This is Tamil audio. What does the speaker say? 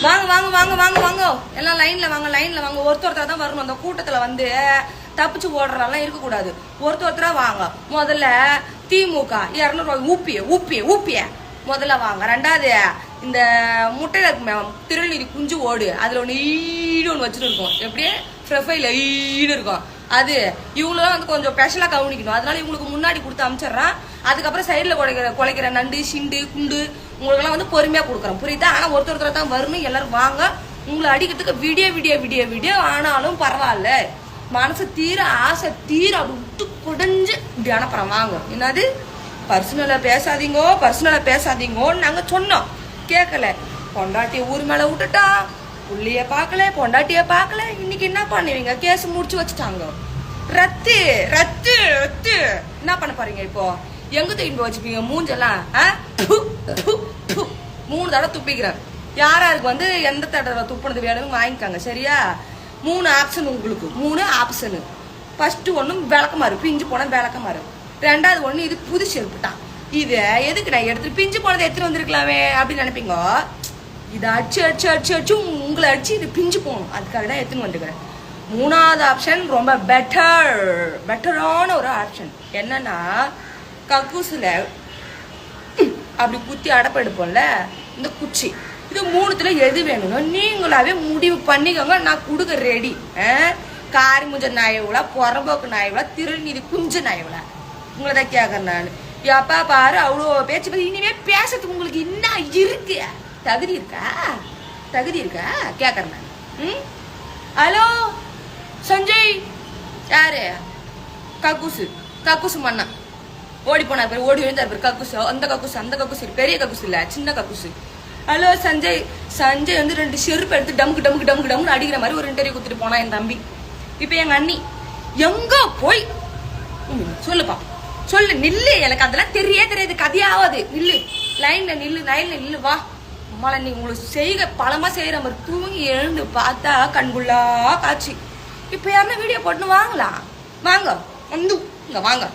வாங்க வாங்க வாங்க வாங்க வாங்க எல்லாம் லைன்ல வாங்க ஒருத்தர் தான் வரணும். அந்த கூட்டத்துல வந்து தப்பிச்சு ஓடுறதெல்லாம் இருக்கக்கூடாது. ஒருத்தரா வாங்க. முதல்ல திமுக 200 ஊப்பிய முதல்ல வாங்க. ரெண்டாவது இந்த முட்டையில திருநீதி குஞ்சு ஓடு, அதுல ஒன்று வச்சுட்டு இருக்கும், எப்படியே ப்ரொஃபைல் இருக்கும். அது இவங்களும் வந்து கொஞ்சம் ஸ்பெஷலா கவனிக்கணும். அதனால இவங்களுக்கு முன்னாடி கொடுத்து அனுப்பிச்சிடுறான். அதுக்கப்புறம் சைடில் குலைக்கிற நண்டு சிண்டு குண்டு உங்களுக்கெல்லாம் வந்து பொறுமையா கொடுக்குறோம், புரியுதா? ஆனா ஒருத்தர் தான் வரணும். எல்லாரும் வாங்க. உங்களை அடிக்கிறதுக்கு விடிய ஆனாலும் பரவாயில்ல. மனசு தீர ஆசை தீர அப்படி விட்டு குடைஞ்சு இப்படி அனுப்புறோம். வாங்க. என்னது பர்சனலா பேசாதீங்கோன்னு நாங்க சொன்னோம், கேட்கல. பொண்டாட்டிய ஊர் மேல விட்டுட்டா, புள்ளிய பாக்கல, பொண்டாட்டிய பாக்கல. இன்னைக்கு என்ன பண்ணுவீங்க? கேஸ் முடிச்சு வச்சுட்டாங்க. ரத்து ரத்து ரத்து. என்ன பண்ண போறீங்க இப்போ? எங்க தூக்கிட்டு போய் வச்சுப்பீங்க மூஞ்செல்லாம்? 3 தடவை துப்பிக்கிறேன். யாராருக்கு வந்து எந்த தடவை துப்புனது வேணும்னு வாங்கிக்காங்க, சரியா? 3 ஆப்ஷன் உங்களுக்கு. 3 ஆப்ஷனு. ஃபர்ஸ்ட் ஒன்றும் விளக்கமாறு, பிஞ்சு போன விளக்கமாறு. ரெண்டாவது ஒன்று இது புது செருப்புட்டான். இது எதுக்கு நான் எடுத்துட்டு பிஞ்சு போனதை எடுத்துட்டு வந்திருக்கலாமே அப்படின்னு நினைப்பீங்க. இதை அடிச்சு உங்களை அடிச்சு இது பிஞ்சு போகணும், அதுக்காக தான் எடுத்துன்னு வந்துக்கிறேன். 3வது ஆப்ஷன் ரொம்ப பெட்டரான ஒரு ஆப்ஷன். என்னன்னா கக்கூசுல அப்படி குத்தி அடப்பு எடுப்போம்ல, இந்த குச்சி. இது 3த்துல எது வேணும்னு நீங்களாவே முடிவு பண்ணிக்கோங்க. நான் கொடுக்க ரெடி. காரி முஞ்ச நாயவுல, புறம்போக்கு நாயவுல, திருநீதி குஞ்ச நாயவுல உங்களை தான் கேட்கறேன் நான். எப்பா பாரு அவ்வளோ பேச்சு. இனிமே பேசுறதுக்கு உங்களுக்கு என்ன இருக்கு? தகுதி இருக்கா கேட்கறேன் நான். ஹலோ சஞ்சய், யாரு? கக்கூசு மண்ணா ஓடி போனா பேர், ஓடி விழுந்தார் பேர். கக்கூசு அந்த கக்கூசு பெரிய கக்கூசு இல்ல, சின்ன கக்கூசு. ஹலோ சஞ்சய் வந்து 2 செருப்பு எடுத்து டமுக்கு அடிக்கிற மாதிரி ஒரு இன்டர்வியூ கொடுத்துட்டு போனா என் தம்பி. இப்ப எங்க அண்ணி எங்க போய் சொல்லுப்பா, சொல்லு, நில்லு. எனக்கு அதெல்லாம் தெரியாது, கதையாவது. நில்லு, லைன்ல நில்லு. வா மழை. நீ உங்களுக்கு பலமா செய்யற மாதிரி தூங்கி எழுந்து பார்த்தா கண்குள்ளா காட்சி. இப்ப யாருன்னா வீடியோ போட்டுன்னு வாங்கலாம். வாங்க வந்து இங்க வாங்க.